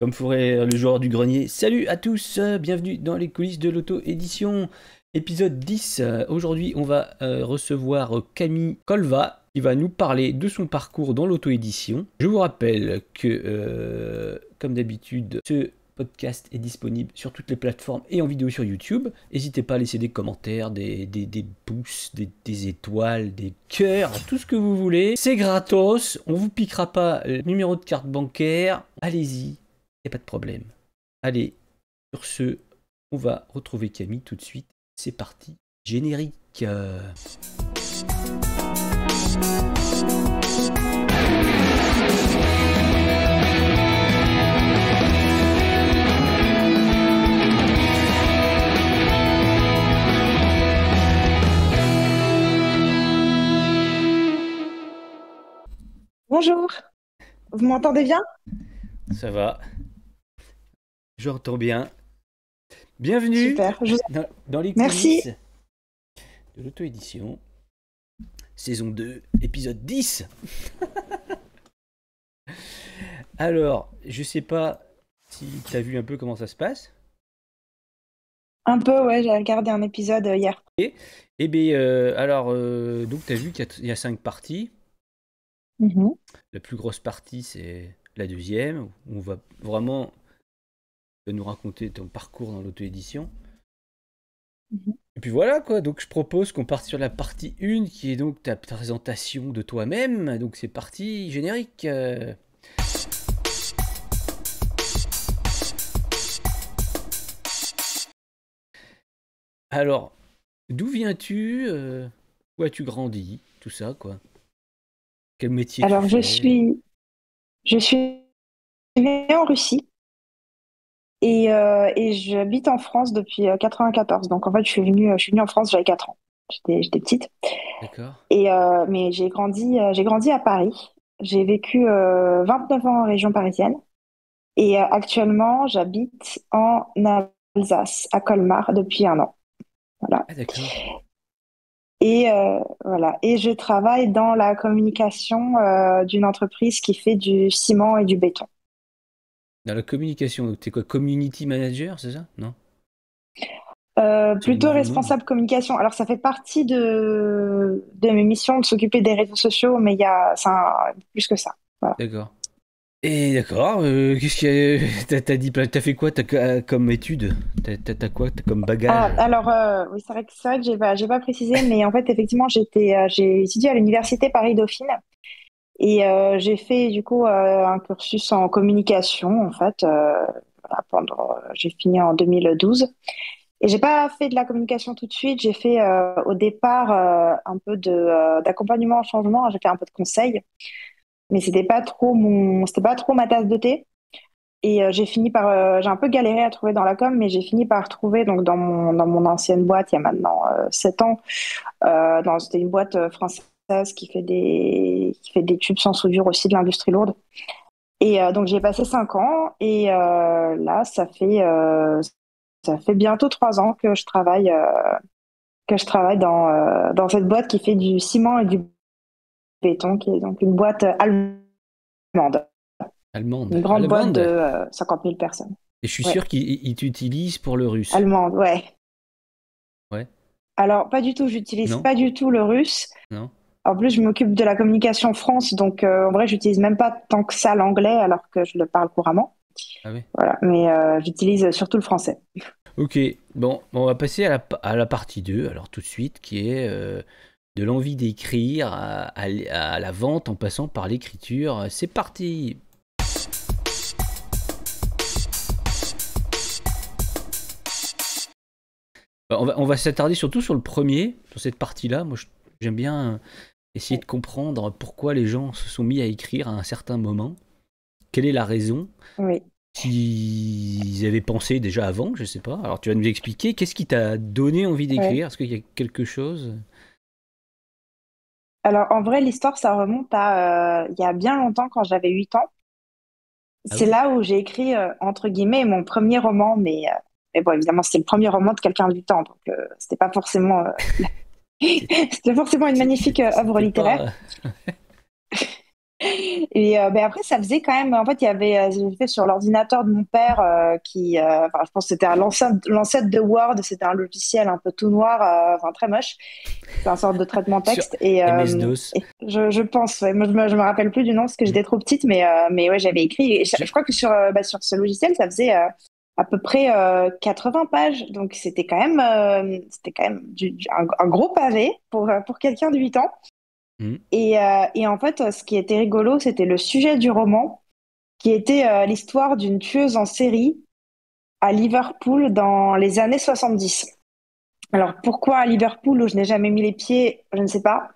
Comme ferait le joueur du grenier. Salut à tous, bienvenue dans les coulisses de l'auto-édition, épisode 10. Aujourd'hui, on va recevoir Camille Colva, qui va nous parler de son parcours dans l'auto-édition. Je vous rappelle que, comme d'habitude, ce podcast est disponible sur toutes les plateformes et en vidéo sur YouTube. N'hésitez pas à laisser des commentaires, des pouces, des étoiles, des cœurs, tout ce que vous voulez. C'est gratos, on vous piquera pas le numéro de carte bancaire. Allez-y. Y a pas de problème. Allez, sur ce, on va retrouver Camille tout de suite. C'est parti. Générique. Bonjour, vous m'entendez bien? Ça va. J'entends bien. Bienvenue Super, dans les merci. coulisses de l'auto-édition. Saison 2, épisode 10. Alors, je sais pas si tu as vu un peu comment ça se passe. Un peu, ouais, j'ai regardé un épisode hier. Eh bien, donc tu as vu qu'il y a 5 parties. Mhm. La plus grosse partie, c'est la deuxième, où on va vraiment nous raconter ton parcours dans l'auto-édition. Mhm. Et puis voilà quoi, donc je propose qu'on parte sur la partie 1, qui est donc ta présentation de toi-même. Donc c'est parti, générique. Alors, d'où viens-tu où as-tu grandi? Tout ça quoi. Quel métier tu Alors, je fais? suis née en Russie et j'habite en France depuis 94. Donc, en fait, je suis venue en France, j'avais 4 ans. J'étais petite. D'accord. Mais j'ai grandi à Paris. J'ai vécu 29 ans en région parisienne. Et actuellement, j'habite en Alsace, à Colmar, depuis 1 an. Voilà. Ah d'accord. Voilà. Et je travaille dans la communication d'une entreprise qui fait du ciment et du béton. Dans la communication, donc t'es quoi, community manager, c'est ça? Non? C'est le Plutôt nouveau nom. responsable communication. Alors, ça fait partie de mes missions de s'occuper des réseaux sociaux, mais plus que ça. Voilà. D'accord. Et d'accord, qu'est-ce qu'il y a t'as dit, t'as fait quoi comme étude? T'as quoi comme bagage? Ah, alors, oui, c'est vrai que j'ai pas précisé, mais en fait, effectivement, j'ai étudié à l'université Paris-Dauphine et j'ai fait du coup un cursus en communication, en fait. Voilà, j'ai fini en 2012. Et j'ai pas fait de la communication tout de suite. J'ai fait au départ un peu d'accompagnement au changement. J'ai fait un peu de conseil, mais c'était pas trop ma tasse de thé. Et j'ai un peu galéré à trouver dans la com, mais j'ai fini par trouver donc dans mon ancienne boîte il y a maintenant 7 ans. C'était une boîte française qui fait des tubes sans soudure aussi de l'industrie lourde. Et donc j'ai passé 5 ans et là ça fait bientôt 3 ans que je travaille dans cette boîte qui fait du ciment et du béton, qui est donc une boîte allemande, Allemande. une grande boîte de Allemande? 50 000 personnes. Et je suis Ouais, sûr qu'ils t'utilisent pour le russe. allemande, ouais. Ouais? Alors, pas du tout, j'utilise Non? pas du tout le russe. Non? En plus, je m'occupe de la communication France, donc en vrai, j'utilise même pas tant que ça l'anglais, alors que je le parle couramment. Ah oui. Voilà, mais j'utilise surtout le français. Ok, bon, on va passer à la partie 2, alors tout de suite, qui est de l'envie d'écrire à la vente en passant par l'écriture. C'est parti! On va s'attarder surtout sur le premier, sur cette partie-là. Moi, j'aime bien essayer de comprendre pourquoi les gens se sont mis à écrire à un certain moment. Quelle est la raison? Oui. S'ils avaient pensé déjà avant, je sais pas. Alors tu vas nous expliquer, qu'est-ce qui t'a donné envie Ouais. d'écrire? Est-ce qu'il y a quelque chose? Alors, en vrai, l'histoire, ça remonte à il y a bien longtemps, quand j'avais 8 ans. Ah C'est oui? là où j'ai écrit, entre guillemets, mon premier roman, mais bon, évidemment, c'était le premier roman de quelqu'un de 8 ans, donc c'était pas forcément, C'est- c'était forcément une magnifique œuvre C'était littéraire. pas... Et ben après, ça faisait quand même. En fait, il y avait, j'ai fait sur l'ordinateur de mon père enfin, je pense que c'était l'ancêtre de Word. C'était un logiciel un peu tout noir, enfin très moche. C'est un sorte de traitement Sur texte. Et, MS-DOS. je pense, ouais, moi, je me rappelle plus du nom parce que Mm. j'étais trop petite, mais ouais, j'avais écrit. Et je Je- crois que sur ce logiciel, ça faisait à peu près 80 pages. Donc c'était quand même un gros pavé pour quelqu'un de 8 ans. Mm. Et en fait, ce qui était rigolo, c'était le sujet du roman, qui était l'histoire d'une tueuse en série à Liverpool dans les années 70. Alors pourquoi à Liverpool où je n'ai jamais mis les pieds, je ne sais pas.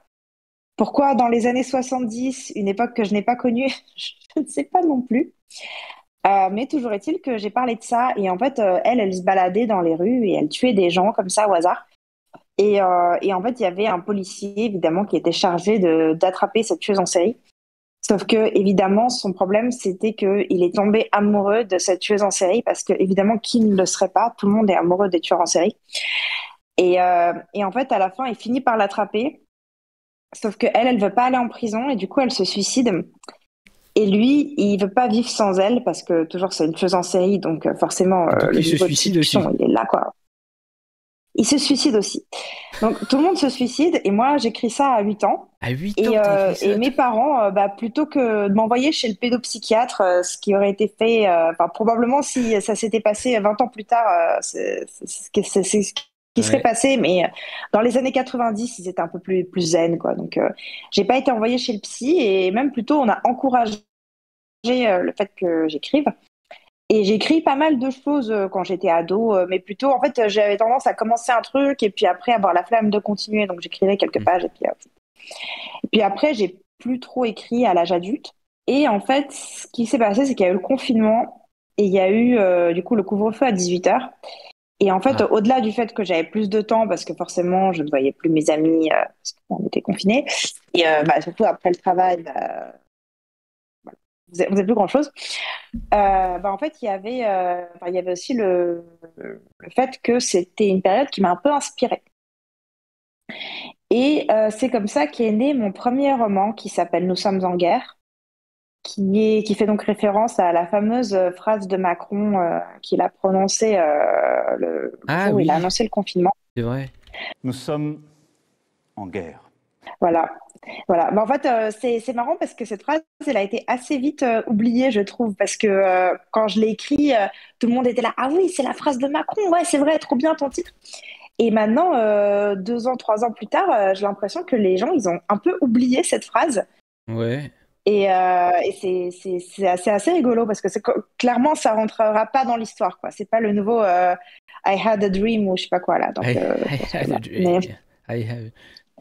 Pourquoi dans les années 70, une époque que je n'ai pas connue, je ne sais pas non plus. Mais toujours est-il que j'ai parlé de ça et en fait, elle se baladait dans les rues et elle tuait des gens comme ça au hasard. Et en fait, il y avait un policier évidemment qui était chargé d'attraper cette tueuse en série. Sauf que, évidemment, son problème, c'était qu'il est tombé amoureux de cette tueuse en série, parce que, évidemment, qui ne le serait pas? Tout le monde est amoureux des tueurs en série. Et en fait, à la fin, il finit par l'attraper. Sauf que elle veut pas aller en prison, et du coup, elle se suicide. Et lui, il veut pas vivre sans elle, parce que, toujours, c'est une tueuse en série, donc forcément, Et donc le il se niveau de suicide séduction, aussi. il est là, quoi. Il se suicide aussi. Donc, tout le monde se suicide, et moi, j'écris ça à 8 ans. À 8 ans, Et, t'as écrit et ça, mes toi? parents, bah, plutôt que de m'envoyer chez le pédopsychiatre, ce qui aurait été fait, enfin, probablement si ça s'était passé 20 ans plus tard, c'est ce qui serait Ouais. passé, mais dans les années 90, ils étaient un peu plus zen, quoi. Donc, j'ai pas été envoyée chez le psy, et même plutôt, on a encouragé le fait que j'écrive. Et j'écris pas mal de choses quand j'étais ado, mais plutôt, en fait, j'avais tendance à commencer un truc, et puis après, avoir la flamme de continuer, donc j'écrivais quelques Mm. pages, et puis après, j'ai plus trop écrit à l'âge adulte. Et en fait, ce qui s'est passé, c'est qu'il y a eu le confinement et il y a eu du coup le couvre-feu à 18 heures. Et en fait, Ah, au-delà du fait que j'avais plus de temps, parce que forcément, je ne voyais plus mes amis parce qu'on était confinés, et bah, surtout après le travail, bah, on faisait plus grand-chose. Bah, en fait, enfin, il y avait aussi le fait que c'était une période qui m'a un peu inspirée. Et c'est comme ça qu'est né mon premier roman qui s'appelle Nous sommes en guerre, qui fait donc référence à la fameuse phrase de Macron qu'il a prononcée le ah jour où il a oui, annoncé le confinement. c'est vrai. Nous sommes en guerre. Voilà. Voilà. Mais en fait, c'est marrant parce que cette phrase, elle a été assez vite oubliée, je trouve, parce que quand je l'ai écrit, tout le monde était là. Ah oui, c'est la phrase de Macron. Ouais, c'est vrai, trop bien ton titre. Et maintenant, 2 ans, 3 ans plus tard, j'ai l'impression que les gens, ils ont un peu oublié cette phrase. Ouais. Et c'est assez rigolo parce que clairement, ça rentrera pas dans l'histoire, quoi. C'est pas le nouveau I had a dream ou je sais pas quoi, là. Donc, I parce que, have a voilà. Mais, dream. I have.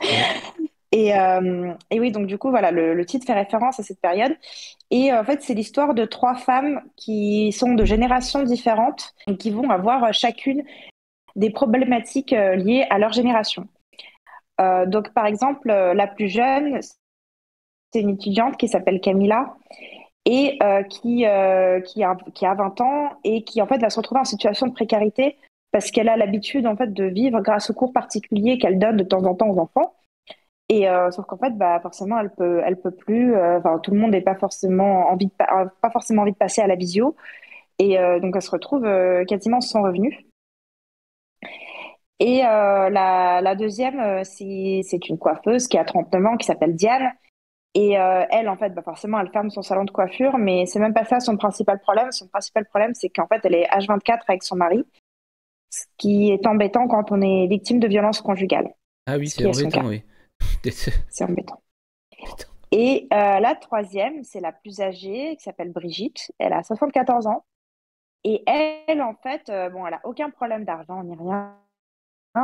Ouais. et oui, donc du coup, voilà, le titre fait référence à cette période. Et en fait, c'est l'histoire de trois femmes qui sont de générations différentes et qui vont avoir chacune des problématiques liées à leur génération. Donc, par exemple, la plus jeune, c'est une étudiante qui s'appelle Camilla et qui a 20 ans et qui en fait va se retrouver en situation de précarité parce qu'elle a l'habitude en fait de vivre grâce aux cours particuliers qu'elle donne de temps en temps aux enfants. Et sauf qu'en fait, bah, forcément, elle peut plus. Enfin, tout le monde n'a pas forcément envie de passer à la visio. Et donc, elle se retrouve quasiment sans revenu. Et la deuxième, c'est une coiffeuse qui a 39 ans, qui s'appelle Diane. Et elle, en fait, bah forcément, elle ferme son salon de coiffure, mais c'est même pas ça son principal problème. Son principal problème, c'est qu'en fait, elle est H24 avec son mari, ce qui est embêtant quand on est victime de violences conjugales, Ah oui, ce c'est qui est son embêtant, cas. oui. C'est embêtant. Putain. Et la troisième, c'est la plus âgée, qui s'appelle Brigitte. Elle a 74 ans. Et elle, en fait, bon, elle a aucun problème d'argent ni rien,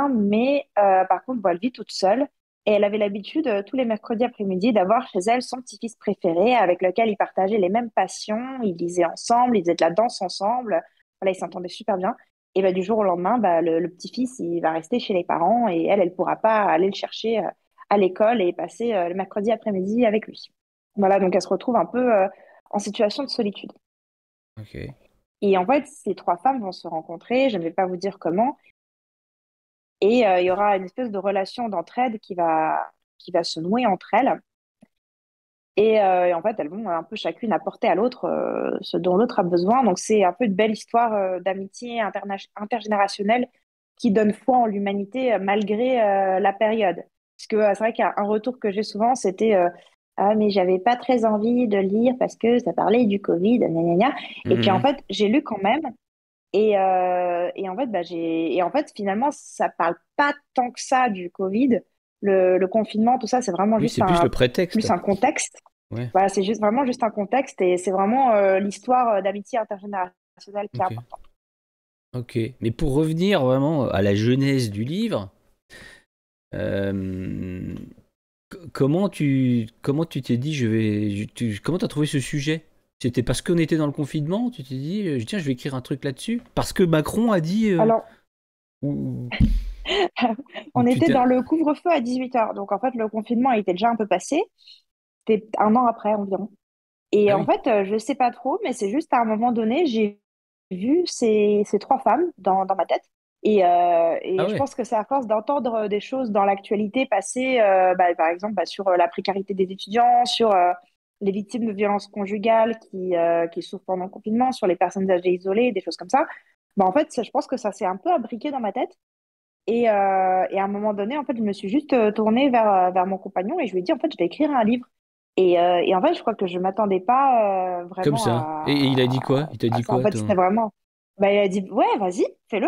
mais par contre, bon, elle vit toute seule. Et elle avait l'habitude, tous les mercredis après-midi, d'avoir chez elle son petit-fils préféré, avec lequel ils partageaient les mêmes passions, ils lisaient ensemble, ils faisaient de la danse ensemble. Voilà, ils s'entendaient super bien. Et bah, du jour au lendemain, bah, le petit-fils, il va rester chez les parents et elle ne pourra pas aller le chercher à l'école et passer le mercredi après-midi avec lui. Voilà, donc elle se retrouve un peu en situation de solitude. Ok. Et en fait, ces trois femmes vont se rencontrer, je ne vais pas vous dire comment, et il y aura une espèce de relation d'entraide qui va se nouer entre elles. Et en fait, elles vont un peu chacune apporter à l'autre ce dont l'autre a besoin. Donc, c'est un peu une belle histoire d'amitié intergénérationnelle qui donne foi en l'humanité malgré la période. Parce que c'est vrai qu'un retour que j'ai souvent, c'était ah, mais j'avais pas très envie de lire parce que ça parlait du Covid, gna gna gna. Et puis, en Mhm. fait, j'ai lu quand même. Et en fait, finalement, ça parle pas tant que ça du Covid. Le confinement, tout ça, c'est vraiment Oui, juste c'est plus le prétexte. plus un contexte. Ouais, Voilà, c'est juste vraiment juste un contexte et c'est vraiment l'histoire d'amitié intergénérationnelle qui est ok. importante. Ok. Mais pour revenir vraiment à la genèse du livre, euh, comment tu t'es dit, comment t'as trouvé ce sujet? C'était parce qu'on était dans le confinement, tu t'es dit, tiens, je vais écrire un truc là-dessus? Parce que Macron a dit, Alors, ou, ou on tu était t'es... dans le couvre-feu à 18h. Donc, en fait, le confinement était déjà un peu passé. C'était un an après environ. Et Ah en oui, fait, je sais pas trop, mais c'est juste à un moment donné, j'ai vu ces trois femmes dans ma tête. ah Et je ouais, pense que c'est à force d'entendre des choses dans l'actualité passer, par exemple, sur la précarité des étudiants, sur les victimes de violences conjugales qui souffrent pendant le confinement, sur les personnes âgées isolées, des choses comme ça. Bah, en fait, je pense que ça s'est un peu imbriqué dans ma tête. Et à un moment donné, en fait, je me suis juste tournée vers mon compagnon et je lui ai dit, en fait, je vais écrire un livre. Et en fait, je crois que je m'attendais pas comme vraiment ça. Et il a dit quoi? Il t'a à dit ça. En quoi, fait, c'était vraiment. Bah, il a dit, ouais, vas-y, fais-le.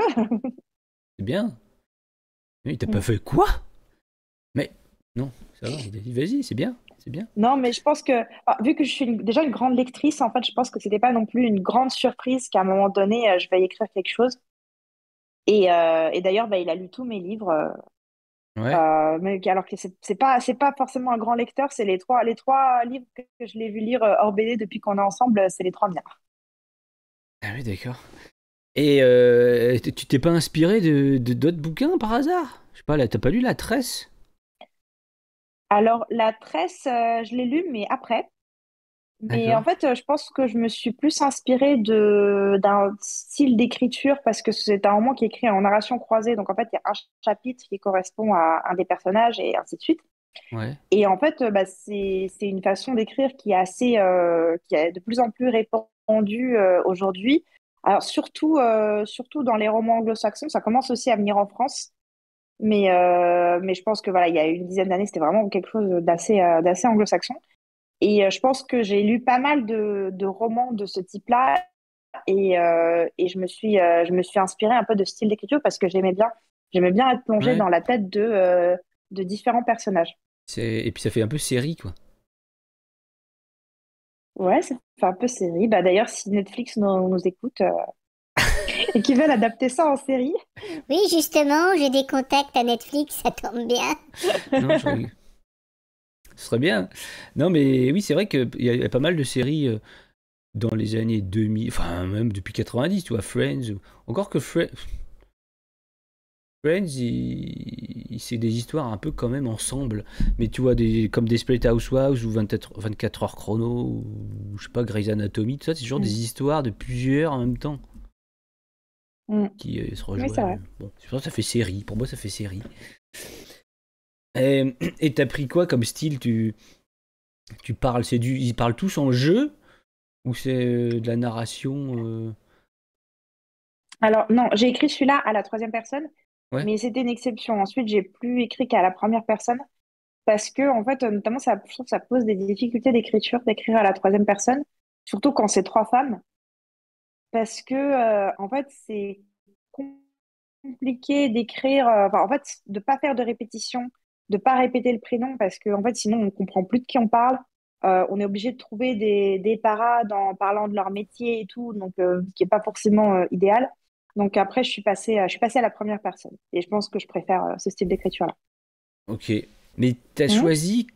C'est bien. Mais il t'a pas Mm. fait quoi? Mais non, ça va, il a dit, vas-y, c'est bien, c'est bien. Non, mais je pense que, vu que je suis déjà une grande lectrice, en fait, je pense que c'était pas non plus une grande surprise qu'à un moment donné, je vais écrire quelque chose. Et d'ailleurs, bah, il a lu tous mes livres. Ouais. Mais alors que c'est pas forcément un grand lecteur, c'est les trois livres que je l'ai vu lire hors BD depuis qu'on est ensemble, c'est les trois miens. Ah oui, d'accord. Et tu t'es pas inspiré de d'autres bouquins par hasard? Je sais pas, là, t'as pas lu La Tresse? Alors, La Tresse, je l'ai lu, mais après. Mais en D'accord. fait, je pense que je me suis plus inspirée d'un style d'écriture parce que c'est un roman qui est écrit en narration croisée. Donc, en fait, il y a un chapitre qui correspond à un des personnages et ainsi de suite. Ouais. Et en fait, bah, c'est une façon d'écrire qui est de plus en plus répandue aujourd'hui. Alors, surtout dans les romans anglo-saxons, ça commence aussi à venir en France. Mais je pense que voilà, il y a une dizaine d'années, c'était vraiment quelque chose d'assez anglo-saxon. Et je pense que j'ai lu pas mal de romans de ce type-là et je me suis inspirée un peu de ce style d'écriture parce que j'aimais bien être plongée Ouais. dans la tête de différents personnages. Et puis ça fait un peu série, quoi. Ouais, ça fait un peu série. Bah, d'ailleurs, si Netflix nous écoute et qu'ils veulent adapter ça en série. Oui, justement, j'ai des contacts à Netflix, ça tombe bien. Non, ce serait bien. Non, mais oui, c'est vrai qu'il y a pas mal de séries dans les années 2000, enfin même depuis 90, tu vois, Friends. Encore que Friends, c'est des histoires un peu quand même ensemble. Mais tu vois, comme Desperate Housewives ou 24 heures chrono, ou je sais pas, Grey's Anatomy, tout ça, c'est toujours Mm. des histoires de plusieurs en même temps Mm. qui se Oui, c'est rejoignent. vrai. Bon, c'est pour ça que ça fait série. Pour moi, ça fait série. Et t'as pris quoi comme style? Tu parles, ils parlent tous en jeu ou c'est de la narration Alors, non, j'ai écrit celui-là à la troisième personne, Ouais. mais c'était une exception. Ensuite, j'ai plus écrit qu'à la première personne parce que, en fait, notamment, je trouve que ça pose des difficultés d'écriture, d'écrire à la troisième personne, surtout quand c'est trois femmes, parce que, en fait, c'est compliqué d'écrire, enfin, en fait, de pas faire de répétition, de pas répéter le prénom, parce que, en fait, sinon, on comprend plus de qui on parle. On est obligé de trouver des parades en parlant de leur métier et tout, donc ce qui est pas forcément idéal. Donc après, je suis passée à la première personne, et je pense que je préfère ce style d'écriture-là. Ok. Mais t'as Mhm. choisi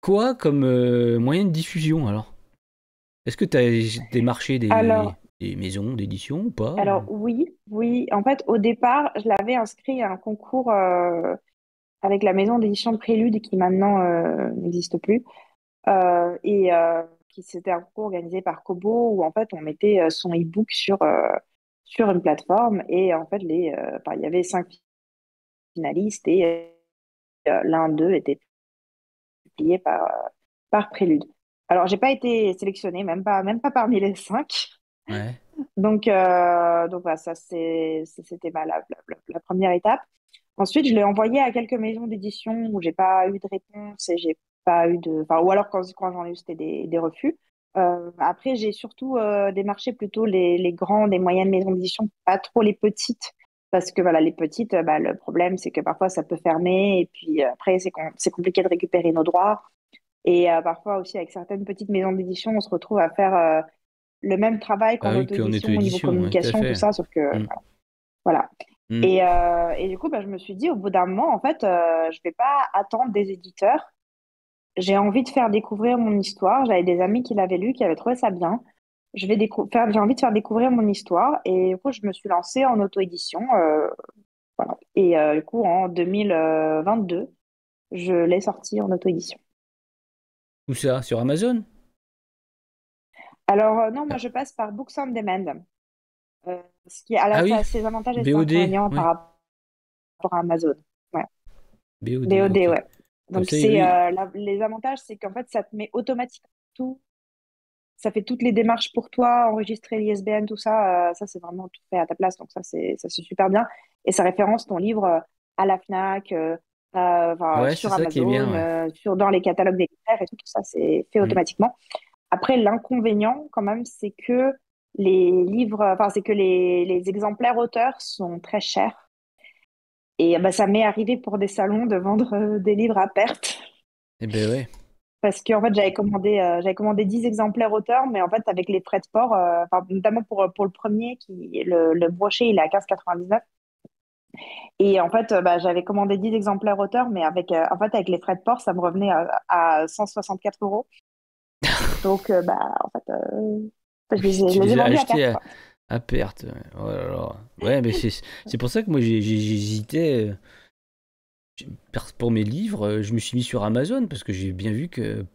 quoi comme moyen de diffusion alors? Est-ce que t'as démarché Alors, des maisons d'édition ou pas? alors oui, oui. En fait, au départ, je l'avais inscrit à un concours avec la maison d'édition de Prélude qui maintenant n'existe plus. Et qui c'était un concours organisé par Kobo où en fait on mettait son e-book sur une plateforme et en fait enfin, il y avait 5 finalistes et l'un d'eux était publié par Prélude. Alors, j'ai pas été sélectionnée, même pas parmi les 5. Ouais. Donc voilà, c'était la première étape. Ensuite, je l'ai envoyé à quelques maisons d'édition où j'ai pas eu de réponse et j'ai pas eu de, enfin, ou alors quand j'en ai eu, c'était des refus. Après, j'ai surtout démarché plutôt les grandes et moyennes maisons d'édition, pas trop les petites, parce que voilà, les petites, bah, le problème, c'est que parfois ça peut fermer et puis après, c'est compliqué de récupérer nos droits. Et parfois aussi, avec certaines petites maisons d'édition, on se retrouve à faire le même travail Ah qu'en oui, qu'en auto-édition au niveau auto-édition, ouais, tout à communication, tout fait. ça, sauf que Mm. voilà. Mm. Et du coup, bah, je me suis dit, au bout d'un moment, en fait, je vais pas attendre des éditeurs. J'ai envie de faire découvrir mon histoire. J'avais des amis qui l'avaient lu, qui avaient trouvé ça bien. J'ai envie de faire découvrir mon histoire. Et du coup, je me suis lancée en auto-édition. Voilà. Et du coup, en 2022, je l'ai sorti en auto-édition. Où ça? Sur Amazon? Alors, non, moi, Ah, je passe par Books on Demand. Ce qui, alors, ah ça a oui, ses avantages et ses VOD, inconvénients par ouais. rapport à Amazon. Ouais. VOD, VOD, ok. ouais. Comme Donc, ça, oui. les avantages, c'est qu'en fait, ça te met automatiquement tout. Ça fait toutes les démarches pour toi, enregistrer l'ISBN, tout ça. Ça, c'est vraiment tout fait à ta place. Donc, ça, c'est super bien. Et ça référence ton livre à la Fnac, enfin, Ouais, c'est sur ça qui est bien, Amazon, ouais. dans les catalogues des libraires et tout ça, c'est fait Mm. automatiquement. Après, l'inconvénient, quand même, c'est que les livres, enfin, c'est que les exemplaires auteurs sont très chers. Et bah, ça m'est arrivé pour des salons de vendre des livres à perte. Eh ben ouais. Parce qu'en fait, j'avais commandé 10 exemplaires auteurs, mais en fait, avec les frais de port, enfin, notamment pour le premier, le brochet, il est à 15,99. Et en fait, bah, j'avais commandé 10 exemplaires auteurs, mais en fait, avec les frais de port, ça me revenait à 164 euros. Donc, bah, en fait, je les ai, Tu je les ai les as vendus à achetés perte, quoi. à perte. Ouais. Oh là là. Ouais, mais c'est pour ça que moi j'hésitais. Pour mes livres, je me suis mis sur Amazon parce que j'ai bien vu que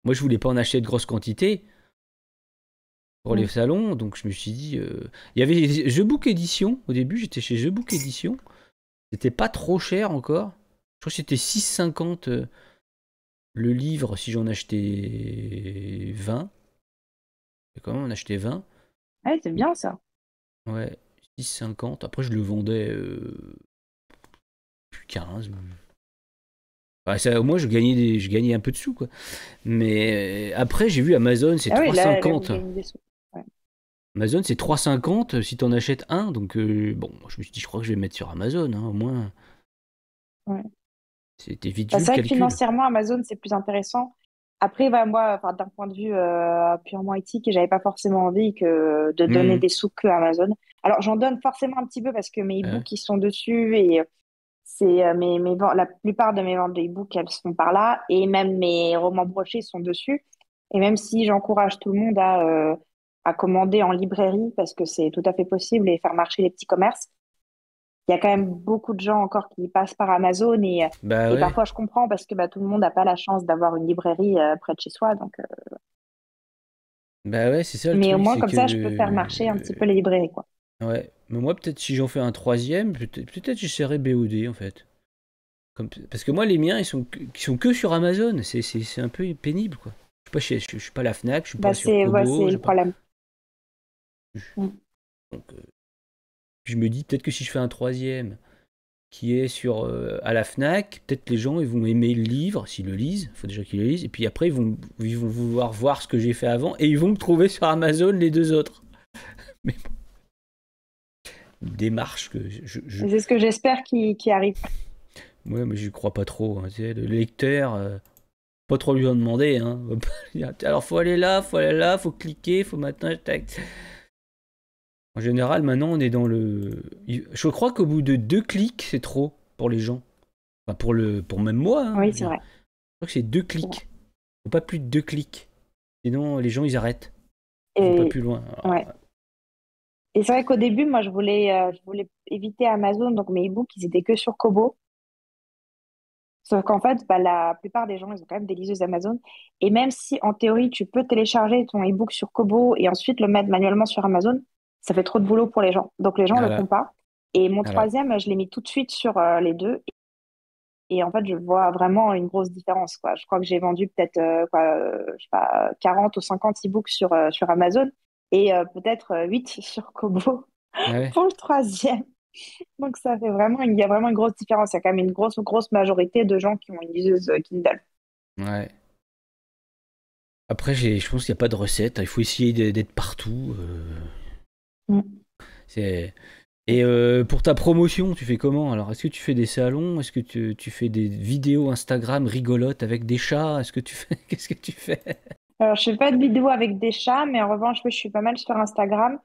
moi je voulais pas en acheter de grosses quantités pour les Mm. salons, donc je me suis dit. Il y avait The Book Edition au début, j'étais chez The Book Edition. C'était pas trop cher encore. Je crois que c'était 6,50 le livre si j'en achetais 20. Et quand même, on achetait 20. Ouais, c'est bien ça. Ouais, 6,50. Après, je le vendais plus 15. Ouais, ça, au moins, je gagnais un peu de sous, quoi. Mais après, j'ai vu Amazon, c'est Ah oui, là, vous 3,50. gagnez des sous. Ouais. Amazon, c'est 3,50 si t'en achètes un. Donc, bon, je me suis dit, je crois que je vais me mettre sur Amazon, hein, au moins. Ouais. C'était vite Bah, vu c'est le vrai que calcul. financièrement, Amazon, c'est plus intéressant. Après, bah, moi, enfin, d'un point de vue purement éthique, j'avais pas forcément envie de donner Mhm. des sous que Amazon. Alors, j'en donne forcément un petit peu parce que mes Ouais. e-books, ils sont dessus et c'est la plupart de mes ventes de e-books, elles sont par là et même mes romans brochés sont dessus. Et même si j'encourage tout le monde à commander en librairie parce que c'est tout à fait possible et faire marcher les petits commerces, il y a quand même beaucoup de gens encore qui passent par Amazon Bah et ouais. parfois je comprends parce que bah, tout le monde n'a pas la chance d'avoir une librairie près de chez soi. Bah ouais, c'est ça le Mais au truc, moins c'est comme que. ça, je peux faire marcher un petit peu les librairies, quoi. Ouais. Mais moi, peut-être si j'en fais un troisième, peut-être j'essaierai BOD en fait. Parce que moi, les miens, ils sont que sur Amazon. C'est un peu pénible, quoi. Je suis pas la Fnac, je suis Bah, pas sur ouais, Kobo, c'est je le sais pas. problème. Mm. Donc, je me dis peut-être que si je fais un troisième qui est à la Fnac, peut-être les gens ils vont aimer le livre, s'ils le lisent, il faut déjà qu'ils le lisent, et puis après ils vont vouloir voir ce que j'ai fait avant, et ils vont me trouver sur Amazon les deux autres. Mais bon, une démarche que Et c'est ce que j'espère qui arrive. ouais, mais je crois pas trop, hein, tu sais, le lecteur, pas trop lui en demander, hein. Alors faut aller là, faut cliquer, faut maintenant, tac. En général, maintenant, on est dans le. Je crois qu'au bout de 2 clics, c'est trop pour les gens. Enfin, pour même moi, hein, je Oui, veux c'est dire. vrai. Je crois que c'est deux C'est vrai. clics. Faut pas plus de 2 clics. Sinon, les gens, ils arrêtent. Ils vont pas Et, plus loin. ouais. Et c'est vrai qu'au début, moi, je voulais éviter Amazon, donc mes e-books, ils étaient que sur Kobo. Sauf qu'en fait, bah, la plupart des gens, ils ont quand même des liseuses Amazon. Et même si, en théorie, tu peux télécharger ton e-book sur Kobo et ensuite le mettre manuellement sur Amazon, ça fait trop de boulot pour les gens. Donc, les gens ne le font Voilà. pas. Et mon Voilà. troisième, je l'ai mis tout de suite sur les deux. Et en fait, je vois vraiment une grosse différence, quoi. Je crois que j'ai vendu peut-être je sais pas, 40 ou 50 e-books sur Amazon et peut-être 8 sur Kobo Ah ouais. pour le troisième. Donc ça fait vraiment, il y a vraiment une grosse différence. Il y a quand même une grosse majorité de gens qui ont une liseuse Kindle. Ouais. Après, je pense qu'il n'y a pas de recette. Il faut essayer d'être partout. Mm. C'est... Et pour ta promotion, tu fais comment? Alors, est-ce que tu fais des salons? Est-ce que tu fais des vidéos Instagram rigolotes avec des chats? Est-ce que tu fais... Qu'est-ce que tu fais? Alors, je fais pas de vidéos avec des chats, mais en revanche, oui, je suis pas mal sur Instagram.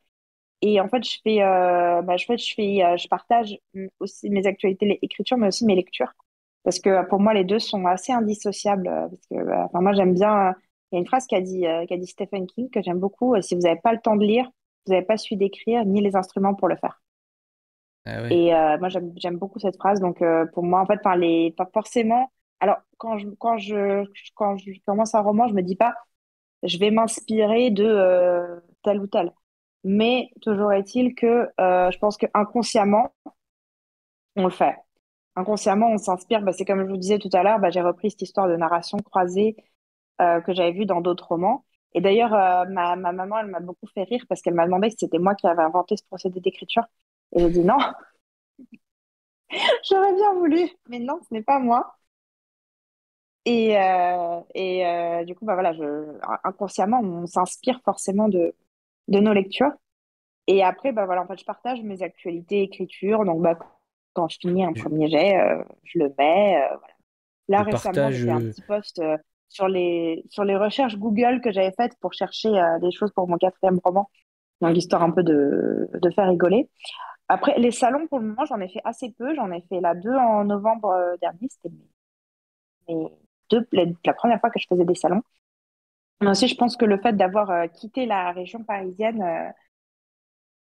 Et en fait, je partage aussi mes actualités écriture, mais aussi mes lectures. Parce que pour moi, les deux sont assez indissociables. Parce que enfin, moi, j'aime bien. Il y a une phrase qu'a dit Stephen King que j'aime beaucoup. Si vous n'avez pas le temps de lire, vous n'avez pas su d'écrire, ni les instruments pour le faire. Ah ouais. Et moi, j'aime beaucoup cette phrase. Donc, pour moi, en fait, pas forcément. Alors, quand je commence un roman, je me dis pas, je vais m'inspirer de tel ou tel. Mais toujours est-il que je pense que inconsciemment, on le fait. Inconsciemment, on s'inspire. Bah, c'est comme je vous disais tout à l'heure, bah, j'ai repris cette histoire de narration croisée que j'avais vue dans d'autres romans. Et d'ailleurs, ma maman, elle m'a beaucoup fait rire parce qu'elle m'a demandé si c'était moi qui avais inventé ce procédé d'écriture. Et j'ai dit non, j'aurais bien voulu, mais non, ce n'est pas moi. Du coup, bah, voilà, inconsciemment, on s'inspire forcément de nos lectures. Et après, bah, voilà, en fait, je partage mes actualités écriture. Donc, bah, quand je finis un Je, premier jet, je le mets. Voilà. Là, je récemment, j'ai partage... fait un petit post sur les recherches Google que j'avais faites pour chercher des choses pour mon quatrième roman. Donc, histoire un peu de faire rigoler. Après, les salons, pour le moment, j'en ai fait assez peu. J'en ai fait là 2 en novembre dernier. C'était la première fois que je faisais des salons. Mais aussi, je pense que le fait d'avoir quitté la région parisienne,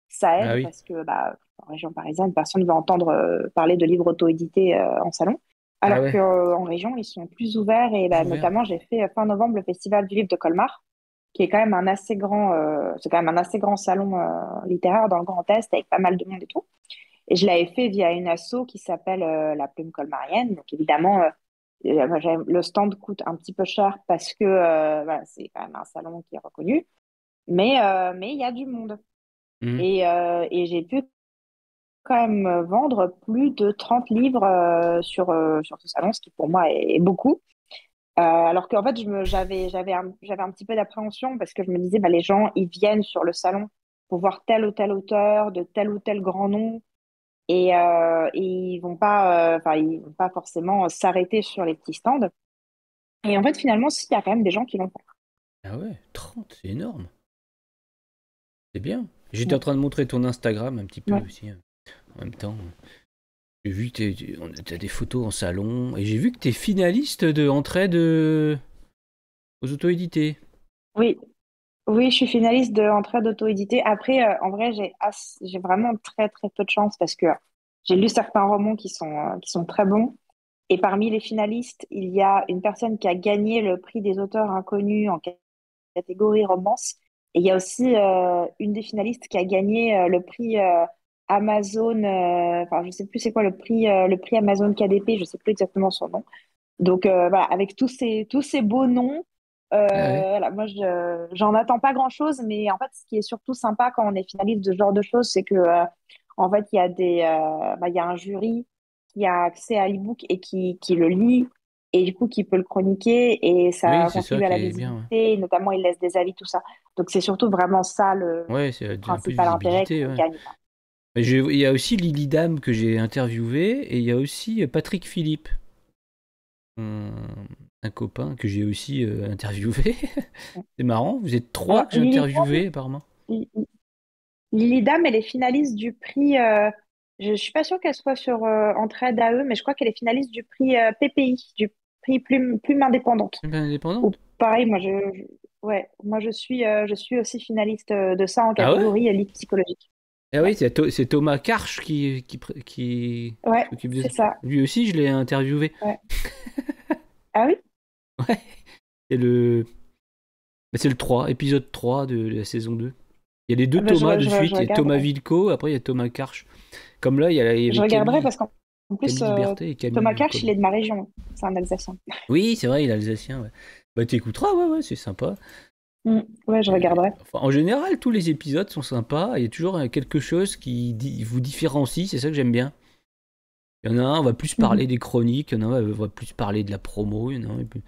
ça Ah aide oui. parce que bah, en région parisienne, personne ne va entendre parler de livres auto-édités en salon. Ah Alors ouais. qu'en région, ils sont plus ouverts. Et bah, Plus ouvert. notamment, j'ai fait fin novembre le Festival du livre de Colmar, qui est quand même un assez grand, c'est quand même un assez grand salon littéraire dans le Grand Est avec pas mal de monde et tout. Et je l'avais fait via une asso qui s'appelle la Plume Colmarienne. Donc évidemment, le stand coûte un petit peu cher parce que voilà, c'est quand même un salon qui est reconnu. Mais il y a du monde. Mhm. Et j'ai pu quand même vendre plus de 30 livres sur ce salon, ce qui pour moi est beaucoup. Alors qu'en fait, j'avais un petit peu d'appréhension parce que je me disais, bah, les gens, ils viennent sur le salon pour voir tel ou tel auteur de tel ou tel grand nom et ils vont pas forcément s'arrêter sur les petits stands. Et en fait, finalement, si, il y a quand même des gens qui l'ont fait. Ah ouais, 30, c'est énorme. C'est bien. J'étais Ouais. en train de montrer ton Instagram un petit peu Ouais. aussi. En même temps, j'ai vu que t'as des photos en salon. Et j'ai vu que t'es finaliste de Entraide aux auto-édités. Oui, oui, je suis finaliste de Entraide auto-édité. Après, en vrai, j'ai vraiment très, très peu de chance parce que j'ai lu certains romans qui sont très bons. Et parmi les finalistes, il y a une personne qui a gagné le prix des auteurs inconnus en catégorie romance. Et il y a aussi une des finalistes qui a gagné le prix Amazon, enfin, je sais plus c'est quoi le prix Amazon KDP, je sais plus exactement son nom. Donc voilà, avec tous ces beaux noms, Ah ouais. voilà, moi j'en attends pas grand-chose, mais en fait, ce qui est surtout sympa quand on est finaliste de ce genre de choses, c'est que en fait, il y a un jury qui a accès à l'e-book et qui le lit et du coup qui peut le chroniquer et Oui, ça c'est ça contribue à qui la est bien. visibilité, notamment il laisse des avis, tout ça. Donc c'est surtout vraiment ça le Ouais, c'est un peu de principal intérêt visibilité. qu'on Ouais. gagne, quoi. Mais il y a aussi Lily Dam que j'ai interviewé et il y a aussi Patrick Philippe, un, un copain que j'ai aussi interviewé. C'est marrant, vous êtes Alors 3 Lily interviewés apparemment. Lily Dam, elle est finaliste du prix. Je suis pas sûre qu'elle soit sur Entraide AE, mais je crois qu'elle est finaliste du prix PPI, du prix Plume Indépendante. Bien Ou indépendante. pareil, ouais, moi je suis aussi finaliste de ça en Ah ouais? catégorie livre psychologique. Ah Ouais, oui, c'est Thomas Karch qui ouais, s'occupe de c'est ça. ça. Lui aussi, je l'ai interviewé. Ouais. Ah oui? Ouais, c'est le... c'est le 3, épisode 3 de la saison 2. Il y a les deux Ah ben, Thomas de je suite. Il y a Thomas regarderai. Vilco, après il y a Thomas Karch. Comme là, il y Je avait regarderai Camille. parce qu'en En plus, Camille Liberté et Camille Thomas Kersh, il Colomb. est de ma région. C'est un Alsacien. Oui, c'est vrai, il est alsacien. Ouais. Bah, t'écouteras, ouais, c'est sympa. Ouais, je regarderai. Enfin, en général, tous les épisodes sont sympas. Il y a toujours quelque chose qui vous différencie. C'est ça que j'aime bien. Il y en a un, on va plus parler des chroniques. Il y en a un, on va plus parler de la promo. Il y en a un, et puis...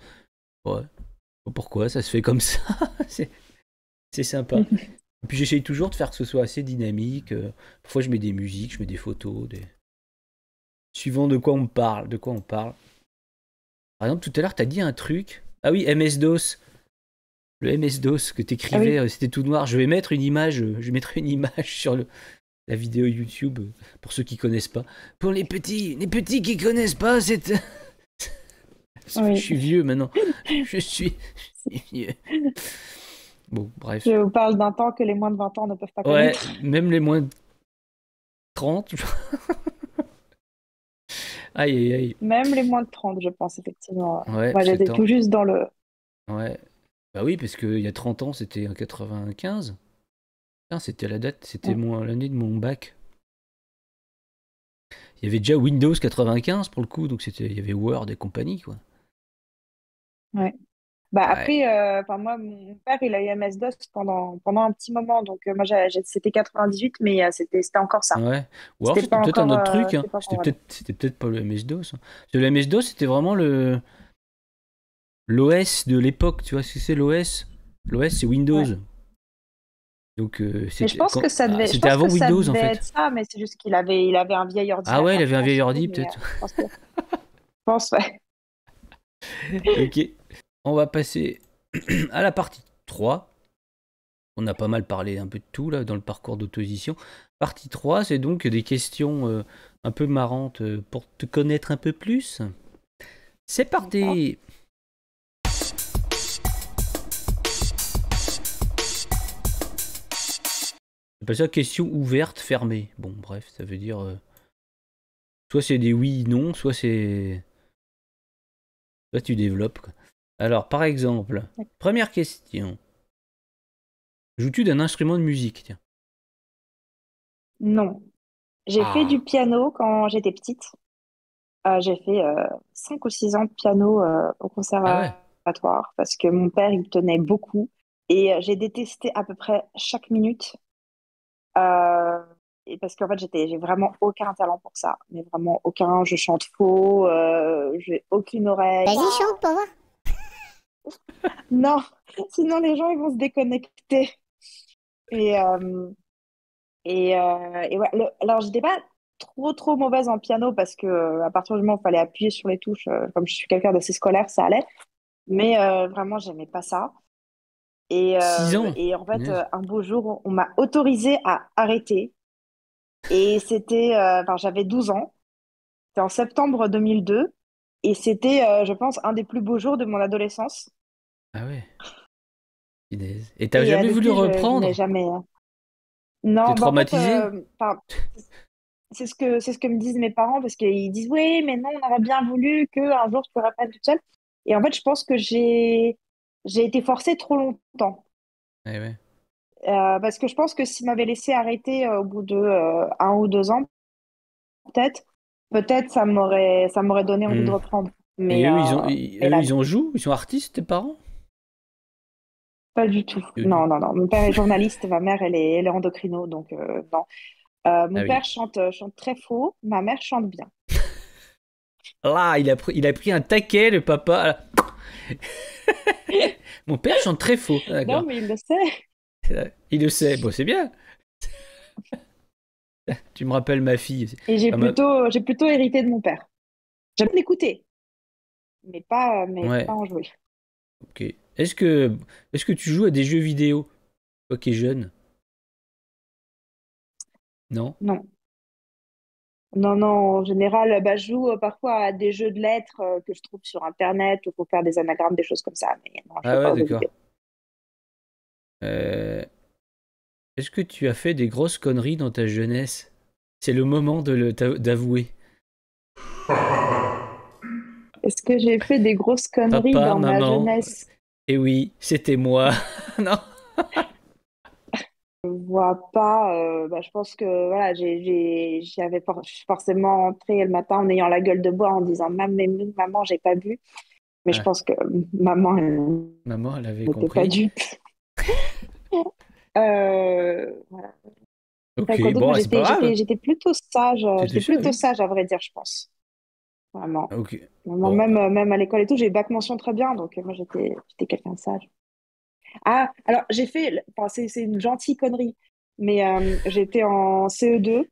Ouais. Je sais pas pourquoi, ça se fait comme ça. C'est sympa. Et puis j'essaye toujours de faire que ce soit assez dynamique. Parfois, je mets des musiques, je mets des photos. Suivant de quoi on parle. Par exemple, tout à l'heure, t'as dit un truc. Ah oui, MS-DOS. Le MS-DOS que t'écrivais, c'était tout noir. Je vais mettre une image, je mettrai une image sur la vidéo YouTube pour ceux qui connaissent pas. Pour les petits qui connaissent pas, c'est. Je suis vieux maintenant. Je suis vieux. Bon, bref. Je vous parle d'un temps que les moins de 20 ans ne peuvent pas Ouais, connaître. même les moins de 30. Aïe, aïe, aïe. Même les moins de 30, je pense, effectivement. Ouais, Moi, j'étais tout juste dans le... Ouais. Bah oui, parce qu'il y a 30 ans, c'était en 95. Putain, c'était la date, c'était l'année de mon bac. Il y avait déjà Windows 95 pour le coup, donc il y avait Word et compagnie, quoi. Ouais. Bah après, moi, mon père, il a eu MS-DOS pendant un petit moment, donc moi, c'était 98, mais c'était encore ça. Ouais. Ou alors C'était c'était pas peut-être un encore, autre truc, hein. c'était pas C'était encore peut-être pas le MS-DOS. Hein. Parce que le MS-DOS, c'était vraiment l'OS de l'époque, tu vois ce que c'est l'OS? L'OS, c'est Windows. Ouais. Donc Mais je pense que ça devait, c'était avant Windows en fait. être ça, mais c'est juste qu'il avait un vieil ordi. Ah ouais, il avait un vieil je ordi pense, peut-être. Je pense, ouais. Ok. On va passer à la partie 3. On a pas mal parlé un peu de tout là dans le parcours d'auto-édition. Partie 3, c'est donc des questions un peu marrantes pour te connaître un peu plus. C'est parti. On appelle ça question ouverte, fermée. Bon, bref, ça veut dire... soit c'est des oui, non, soit c'est... Soit tu développes, quoi. Alors, par exemple, première question. Joues-tu d'un instrument de musique, tiens? Non. J'ai fait du piano quand j'étais petite. J'ai fait 5 ou 6 ans de piano au conservatoire parce que mon père, il tenait beaucoup. Et j'ai détesté à peu près chaque minute. Et parce qu'en fait, j'ai vraiment aucun talent pour ça. Mais vraiment aucun. Je chante faux. J'ai aucune oreille. Vas-y, chante pour voir. Non, sinon les gens, ils vont se déconnecter. Et, ouais, alors, j'étais pas trop mauvaise en piano parce que à partir du moment où il fallait appuyer sur les touches, comme je suis quelqu'un d'assez scolaire, ça allait. Mais vraiment, j'aimais pas ça. 6 ans. Et en fait, un beau jour, on m'a autorisé à arrêter. Et c'était, j'avais 12 ans. C'était en septembre 2002. Et c'était, je pense, un des plus beaux jours de mon adolescence. Ah ouais. Et t'as jamais depuis, voulu je reprendre? n'ai jamais. Non, T'es traumatisé? c'est ce que me disent mes parents parce qu'ils disent oui, mais non, on aurait bien voulu qu'un jour tu reprennes toute seule. Et en fait, je pense que j'ai été forcée trop longtemps. Eh ouais. Parce que je pense que s'ils m'avaient laissé arrêter au bout de 1 ou 2 ans, peut-être ça m'aurait donné envie de reprendre. Mais, Et eux, mais là, ils en jouent? Ils sont artistes, tes parents? pas du tout. Non. Mon père est journaliste, ma mère, elle est endocrino, donc non. Mon père chante très faux, ma mère chante bien. Là, il a pris un taquet, le papa. Mon père chante très faux. Non, mais il le sait. Il le sait. Bon, c'est bien. Tu me rappelles ma fille. Et j'ai plutôt hérité de mon père. J'aime l'écouter, mais pas en jouer. Ok. Est-ce que tu joues à des jeux vidéo, toi qui es jeune? Non? Non. Non, en général, je joue parfois à des jeux de lettres que je trouve sur Internet ou pour faire des anagrammes, des choses comme ça. Mais non, je joue Ah pas ouais, aux jeux d'accord. vidéo. Est-ce que tu as fait des grosses conneries dans ta jeunesse? C'est le moment d'avouer. Est-ce que j'ai fait des grosses conneries Papa, dans ma maman. jeunesse? Eh oui, c'était moi. Non. vois pas. Je pense que voilà, je suis forcément entrée le matin en ayant la gueule de bois en disant maman, j'ai pas bu. Mais je Ah, pense que maman, elle maman, elle avait n'était pas compris. dupe. Voilà. Ok, Après, quoi d'autre? bon, Moi, c'est pas grave. j'étais plutôt sage. C'était J'étais ça, plutôt oui. sage, à vrai dire, je pense. Vraiment. Ok. Vraiment, Bon, même à l'école et tout, j'ai eu bac mention très bien. Donc, moi, j'étais quelqu'un de sage. Ah, alors, enfin, c'est une gentille connerie. Mais j'étais en CE2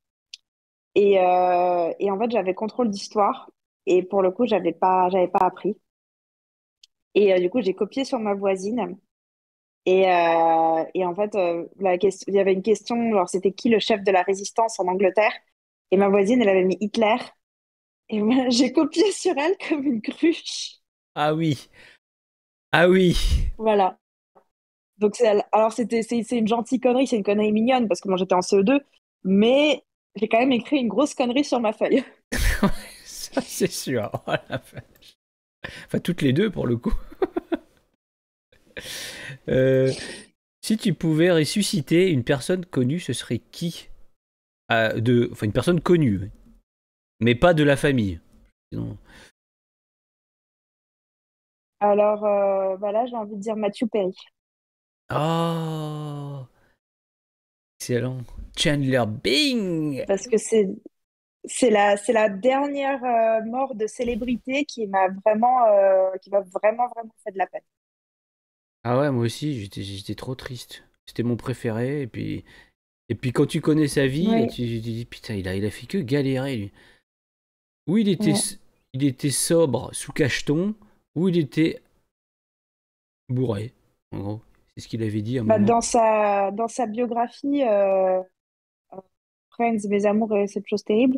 et en fait, j'avais contrôle d'histoire. Et pour le coup, j'avais pas appris. Et du coup, j'ai copié sur ma voisine. Et en fait, il y avait une question, alors c'était qui le chef de la résistance en Angleterre? Et ma voisine, elle avait mis Hitler. Et moi, j'ai copié sur elle comme une cruche. ah oui, ah oui. Voilà. Donc, alors, c'est une gentille connerie, c'est une connerie mignonne parce que moi, j'étais en CE2, mais j'ai quand même écrit une grosse connerie sur ma feuille. Ça, c'est sûr. Oh la vache. Enfin, toutes les deux pour le coup. Euh, Si tu pouvais ressusciter une personne connue, ce serait qui? Enfin, une personne connue, oui. Mais pas de la famille. Sinon- Alors, là, j'ai envie de dire Matthew Perry. Oh, excellent. Chandler Bing. Parce que c'est la dernière mort de célébrité qui m'a vraiment, vraiment fait de la peine. Ah ouais, moi aussi, j'étais trop triste. C'était mon préféré. Et puis quand tu connais sa vie, Oui, tu te dis putain, il a fait que galérer lui. Ou ouais. il était sobre sous cacheton, ou il était bourré. En gros, c'est ce qu'il avait dit à un moment. Dans sa biographie, Friends, Mes amours et cette chose terrible,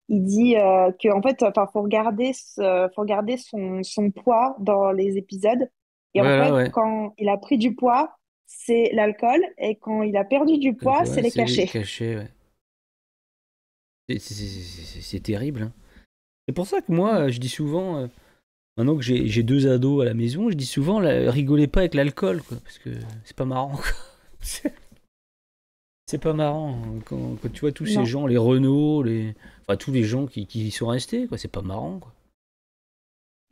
il dit que en fait, enfin, faut regarder son poids dans les épisodes. Et en Voilà, fait, ouais. quand il a pris du poids, c'est l'alcool, et quand il a perdu du poids, c'est Ouais, les c'est les cachets. cachets, ouais. C'est terrible, hein. C'est pour ça que moi, je dis souvent, maintenant que j'ai deux ados à la maison, je dis souvent, rigolez pas avec l'alcool, quoi, parce que c'est pas marrant, quoi. C'est pas marrant hein, quand tu vois tous ces Non. gens, les Renault, enfin tous les gens qui y sont restés, quoi. C'est pas marrant, quoi.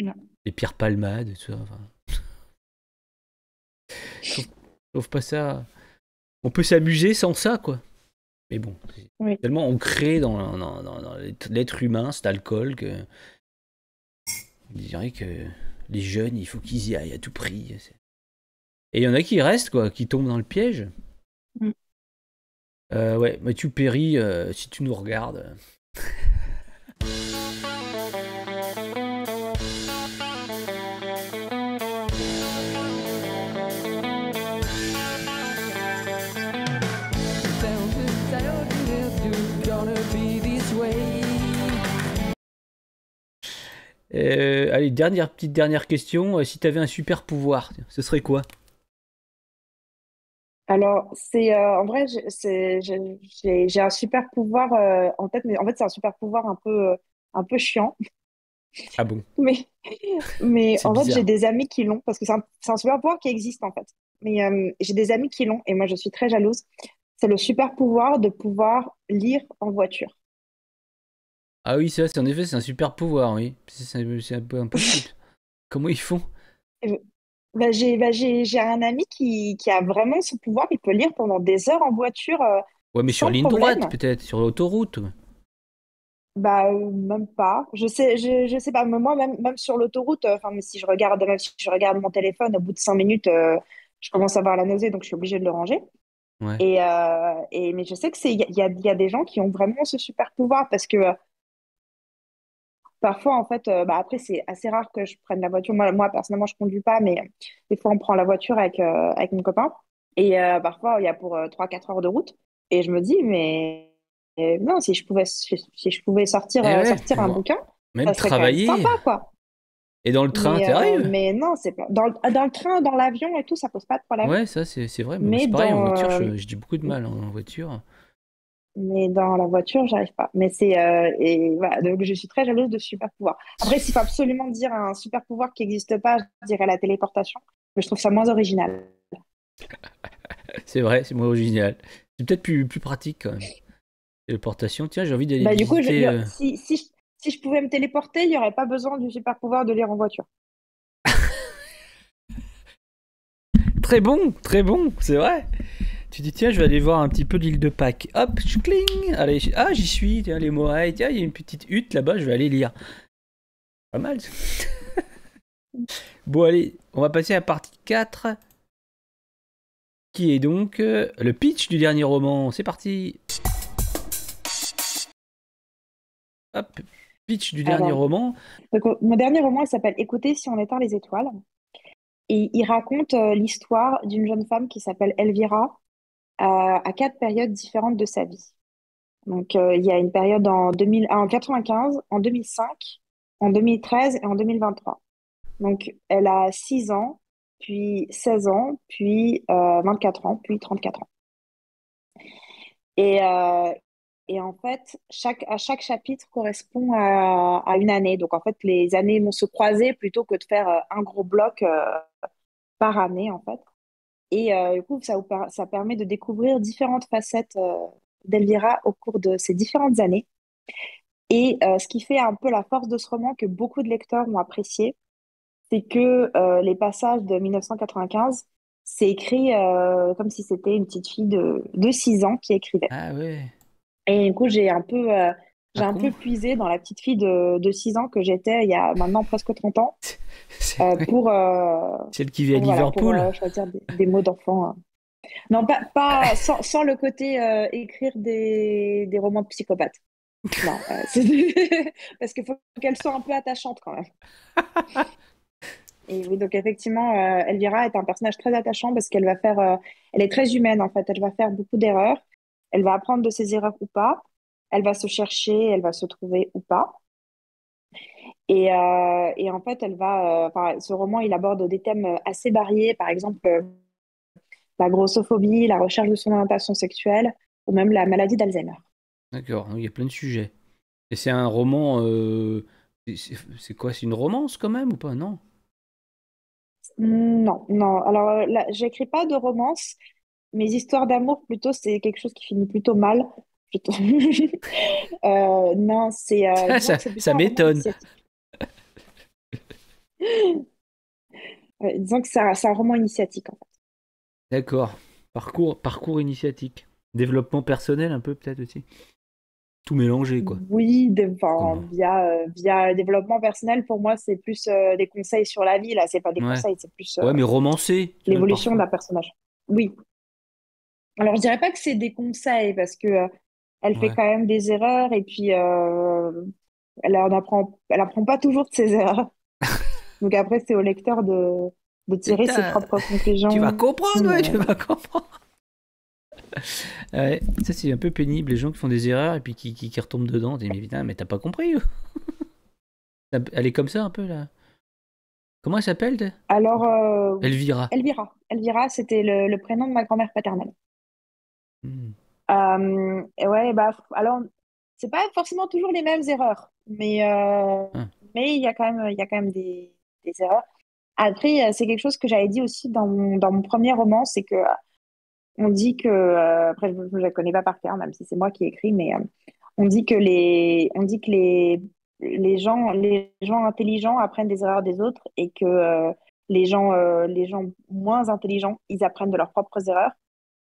Non. Les Pierre Palmade, tout ça. Enfin, je trouve pas ça. On peut s'amuser sans ça, quoi. Mais bon, c'est Oui. tellement ancré dans l'être humain, cet alcool, que on dirait que les jeunes, il faut qu'ils y aillent à tout prix. Et il y en a qui restent, quoi, qui tombent dans le piège. Mm. Ouais, Mathieu Perry, si tu nous regardes. Allez, petite dernière question. Si tu avais un super pouvoir, ce serait quoi? Alors, en vrai, j'ai un super pouvoir en tête, mais en fait, c'est un super pouvoir un peu chiant. Ah bon, Mais, mais c'est en fait, j'ai bizarre. des amis qui l'ont, parce que c'est un super pouvoir qui existe en fait. Mais j'ai des amis qui l'ont, et moi, je suis très jalouse. C'est le super pouvoir de pouvoir lire en voiture. Ah oui, ça, en effet, c'est un super pouvoir, oui. C'est un peu impossible. Comment ils font? Et, j'ai un ami qui a vraiment ce pouvoir. Il peut lire pendant des heures en voiture Ouais, mais sur sans ligne droite, problème. peut-être, sur l'autoroute. Même pas. Je sais pas. Mais moi, même sur l'autoroute, enfin, mais si je regarde, même si je regarde mon téléphone, au bout de 5 minutes, je commence à avoir la nausée, donc je suis obligée de le ranger. Ouais. Mais je sais que il y a des gens qui ont vraiment ce super pouvoir parce que parfois, en fait, après, c'est assez rare que je prenne la voiture. Moi personnellement, je conduis pas, mais des fois, on prend la voiture avec mon copain. Et parfois, il y a pour 3 4 heures de route. Et je me dis, mais non, si je pouvais Et ouais, sortir un pouvoir bouquin, même ça serait quand même sympa, travailler. quoi. Et dans le train, t'arrives? Mais non, c'est pas. Dans le train, dans l'avion et tout, ça pose pas de problème. Ouais, ça, c'est vrai. Mais Mais c'est pareil, en dans, voiture, euh, je dis beaucoup de mal en voiture. mais dans la voiture, j'arrive pas. Et voilà, donc je suis très jalouse de ce super pouvoir. Après, s'il faut absolument dire un super pouvoir qui n'existe pas, je dirais la téléportation, mais je trouve ça moins original. C'est vrai, c'est moins original. C'est peut-être plus pratique quand même. Téléportation, tiens, j'ai envie d'aller Bah, du coup, visiter. si je pouvais me téléporter, il n'y aurait pas besoin du super pouvoir de lire en voiture. Très bon, c'est vrai. Tu dis, tiens, je vais aller voir un petit peu l'île de Pâques. Hop, cling. Allez, j'y suis. Tiens, les Moaï. Tiens, il y a une petite hutte là-bas, je vais aller lire. Pas mal. Bon, allez, on va passer à la partie 4. Qui est donc le pitch du dernier roman. C'est parti. Hop, pitch du dernier roman. Donc, mon dernier roman, il s'appelle Écoutez si on éteint les étoiles. Et il raconte l'histoire d'une jeune femme qui s'appelle Elvira à 4 périodes différentes de sa vie. Donc, il y a une période en 95, en 2005, en 2013 et en 2023. Donc, elle a 6 ans, puis 16 ans, puis 24 ans, puis 34 ans. Et, en fait, à chaque chapitre correspond à une année. Donc, en fait, les années vont se croiser plutôt que de faire un gros bloc par année, en fait. Et du coup, ça permet de découvrir différentes facettes d'Elvira au cours de ces différentes années. Et ce qui fait un peu la force de ce roman que beaucoup de lecteurs ont apprécié, c'est que les passages de 1995, c'est écrit comme si c'était une petite fille de 6 ans qui écrivait. Ah ouais. Et du coup, j'ai un peu puisé dans la petite fille de 6 ans que j'étais il y a maintenant presque 30 ans pour... Celle qui vit à Liverpool. Pour choisir des mots d'enfant. Non, pas sans le côté écrire des romans de psychopathes. Non, parce qu'il faut qu'elle soit un peu attachante quand même. Et oui, donc effectivement, Elvira est un personnage très attachant parce qu'elle va faire... elle est très humaine en fait, elle va faire beaucoup d'erreurs. Elle va apprendre de ses erreurs ou pas. Elle va se chercher, elle va se trouver ou pas. Et en fait, ce roman, il aborde des thèmes assez variés, par exemple la grossophobie, la recherche de son orientation sexuelle, ou même la maladie d'Alzheimer. D'accord, il y a plein de sujets. Et c'est un roman... c'est quoi? C'est une romance quand même ou pas? Non. Non, non. Alors là, j'écris pas de romance. Mes histoires d'amour, plutôt, c'est quelque chose qui finit plutôt mal. Non, disons que c'est plutôt Ça un roman m'étonne. initiatique. Disons que c'est un roman initiatique, en fait. D'accord. Parcours initiatique. Développement personnel un peu peut-être aussi. Tout mélangé quoi. Oui, via développement personnel, pour moi, c'est plus des conseils sur la vie. Là, c'est pas des conseils, c'est plus Ouais, mais romancé. l'évolution d'un personnage. Oui. Alors, je dirais pas que c'est des conseils parce que elle fait quand même des erreurs et puis elle apprend pas toujours de ses erreurs. Donc après, c'est au lecteur de tirer ses propres conclusions. Tu vas comprendre, tu vas comprendre. Ouais, ça c'est un peu pénible, les gens qui font des erreurs et puis qui retombent dedans. Tu dis, mais putain, mais t'as pas compris. Elle est comme ça un peu là. Comment elle s'appelle? Alors, Elvira. Elvira, c'était le prénom de ma grand-mère paternelle. Et ouais, bah, alors, c'est pas forcément toujours les mêmes erreurs, mais il y a quand même des erreurs. Après, c'est quelque chose que j'avais dit aussi dans mon premier roman, c'est que on dit que, après je ne la connais pas par cœur, même si c'est moi qui ai écrit, mais on dit que les gens intelligents apprennent des erreurs des autres et que les gens moins intelligents, ils apprennent de leurs propres erreurs.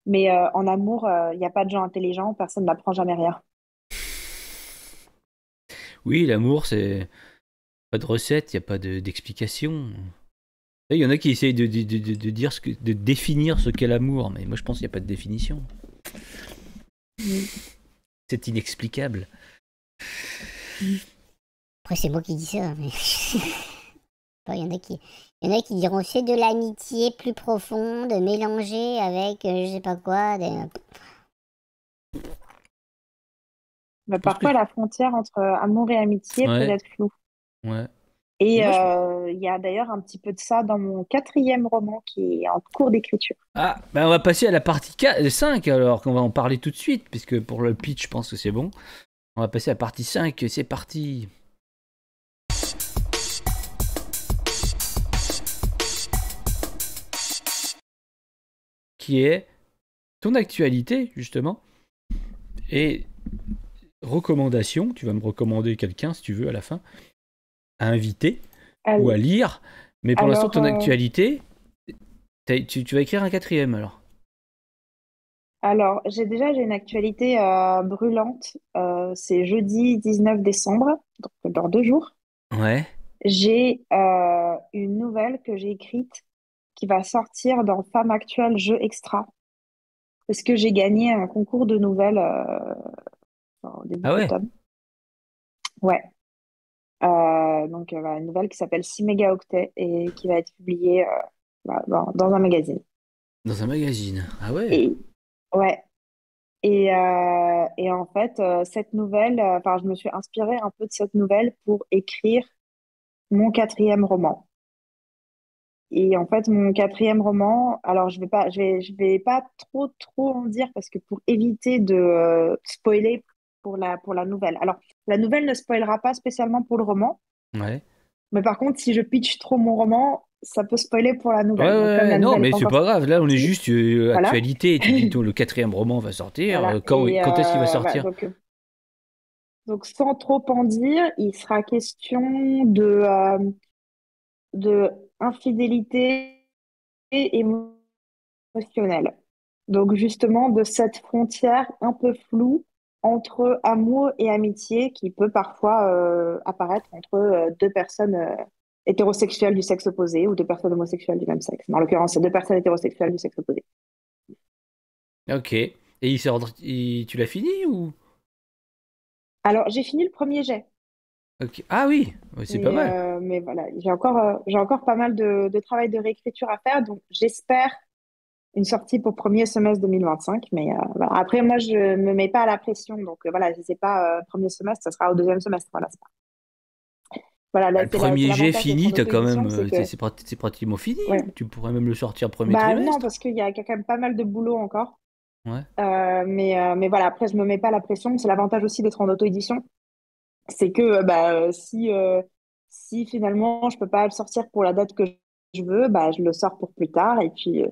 Mais en amour, il n'y a pas de gens intelligents, personne n'apprend jamais rien. Oui, l'amour, c'est pas de recette, il n'y a pas d'explication. Il y en a qui essayent de dire de définir ce qu'est l'amour, mais moi je pense qu'il n'y a pas de définition. C'est inexplicable. Après, c'est moi qui dis ça, mais il y en a qui diront c'est de l'amitié plus profonde, mélangée avec je sais pas quoi. Mais parfois, la frontière entre amour et amitié peut être floue. Ouais. Et il y a d'ailleurs un petit peu de ça dans mon 4e roman qui est en cours d'écriture. Ah, bah on va passer à la partie 5 alors, qu'on va en parler tout de suite, puisque pour le pitch, je pense que c'est bon. On va passer à la partie 5, c'est parti. Qui est ton actualité, justement, et recommandation, tu vas me recommander quelqu'un, si tu veux, à la fin, à inviter ou à lire. Mais pour l'instant, ton actualité, tu vas écrire un 4e, alors. Alors, j'ai une actualité brûlante. C'est jeudi 19 décembre, donc dans 2 jours. Ouais. J'ai une nouvelle que j'ai écrite qui va sortir dans Femme Actuelle Jeux Extra. Parce que j'ai gagné un concours de nouvelles au début Ah ouais. d'automne. Ouais. Donc, voilà, une nouvelle qui s'appelle 6 mégaoctets et qui va être publiée dans un magazine. Dans un magazine. Ah ouais. Et, ouais. Et en fait, cette nouvelle, je me suis inspirée un peu de cette nouvelle pour écrire mon 4e roman. Et en fait, mon 4e roman, alors je vais pas trop en dire parce que pour éviter de spoiler pour la nouvelle. Alors, la nouvelle ne spoilera pas spécialement pour le roman, Ouais. mais par contre, si je pitch trop mon roman, ça peut spoiler pour la nouvelle. Donc, comme Ouais, la non, nouvelle mais est c'est encore pas grave. Là, on est sortie, juste voilà. actualité. Et tu dis, le 4e roman va sortir. Voilà. Quand Et, est-ce qu'il va voilà, sortir? donc, sans trop en dire, il sera question de infidélité émotionnelle. Donc, justement, de cette frontière un peu floue entre amour et amitié qui peut parfois apparaître entre 2 personnes hétérosexuelles du sexe opposé ou 2 personnes homosexuelles du même sexe. En l'occurrence, c'est 2 personnes hétérosexuelles du sexe opposé. Ok. Et tu l'as fini ou? Alors, j'ai fini le premier jet. Ok. Ah oui, ouais, c'est pas mal. Mais voilà, j'ai encore pas mal de travail de réécriture à faire, donc j'espère une sortie pour premier semestre 2025. Mais voilà. Après, moi, je me mets pas à la pression, donc voilà, je sais pas, premier semestre, ça sera au 2e semestre. Voilà, voilà, Bah, là, le c'est premier jet l'avantage d'être en fini, t'as quand auto-édition, même, c'est que, c'est pratiquement fini. ouais. Tu pourrais même le sortir premier Bah non, trimestre. parce qu'il y a quand même pas mal de boulot encore. Ouais. Mais voilà, après, je me mets pas la pression. C'est l'avantage aussi d'être en auto-édition. C'est que si finalement je peux pas le sortir pour la date que je veux, bah, je le sors pour plus tard. Et puis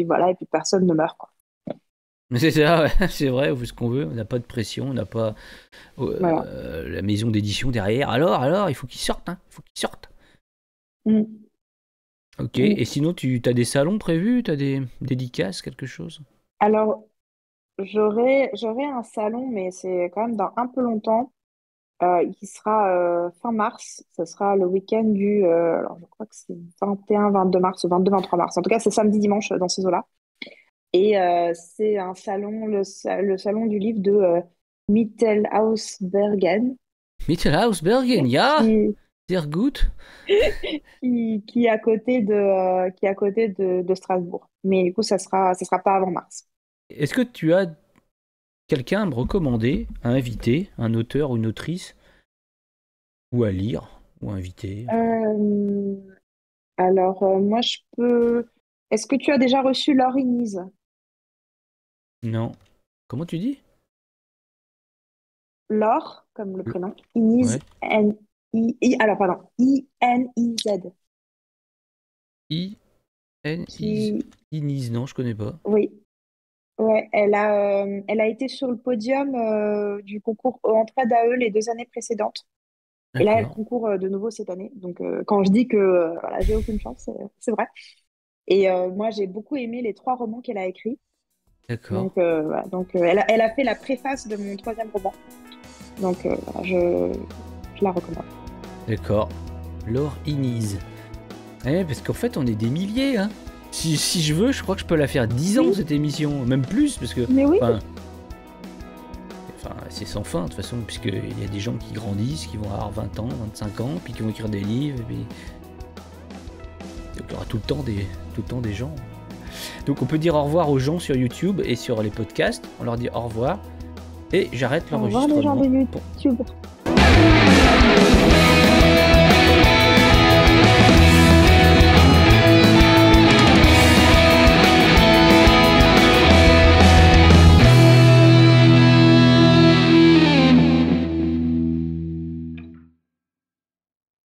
voilà, et puis personne ne meurt, quoi. Mais c'est ça, ouais, c'est vrai, on fait ce qu'on veut, on n'a pas de pression, on n'a pas Voilà. la maison d'édition derrière. Alors, il faut qu'il sorte, hein, il faut qu'il sorte. Mm. Ok, Mm. et sinon, tu as des salons prévus, tu as des dédicaces, quelque chose? Alors, j'aurai un salon, mais c'est quand même dans un peu longtemps, qui sera fin mars. Ce sera le week-end alors je crois que c'est 21, 22 mars ou 22, 23 mars. En tout cas, c'est samedi, dimanche dans ces eaux-là. Et c'est un salon, le salon du livre de Mittelhausbergen, Mittelhausbergen, ja, qui, sehr gut. qui est à côté de Strasbourg. Mais du coup, ça sera pas avant mars. Est-ce que tu as quelqu'un à me recommander, à inviter, un auteur ou une autrice, ou à lire, ou à inviter? Alors, moi, je peux. Est-ce que tu as déjà reçu Laure Inise? Non. Comment tu dis? Laure, comme le prénom. Ouais. Inise, alors, pardon, I-N-I-Z. Inise, non, je connais pas. Oui. Ouais, elle a été sur le podium du concours Entraide à eux les 2 années précédentes. Et là, elle D'accord. concourt de nouveau cette année. Donc, quand je dis que voilà, j'ai aucune chance, c'est vrai. Et moi, j'ai beaucoup aimé les 3 romans qu'elle a écrits. D'accord. Donc, voilà. Donc elle a fait la préface de mon 3e roman. Donc, voilà, je la recommande. D'accord. Laure Inise. Parce qu'en fait, on est des milliers, hein. Si je veux, je crois que je peux la faire 10 ans, Oui. cette émission. Même plus, parce que... Mais oui. Enfin, c'est sans fin, de toute façon, puisqu'il y a des gens qui grandissent, qui vont avoir 20 ans, 25 ans, puis qui vont écrire des livres, et puis... Donc, il y aura tout le temps des gens. Donc, on peut dire au revoir aux gens sur YouTube et sur les podcasts. On leur dit au revoir. Et j'arrête Au revoir les gens l'enregistrement. de YouTube.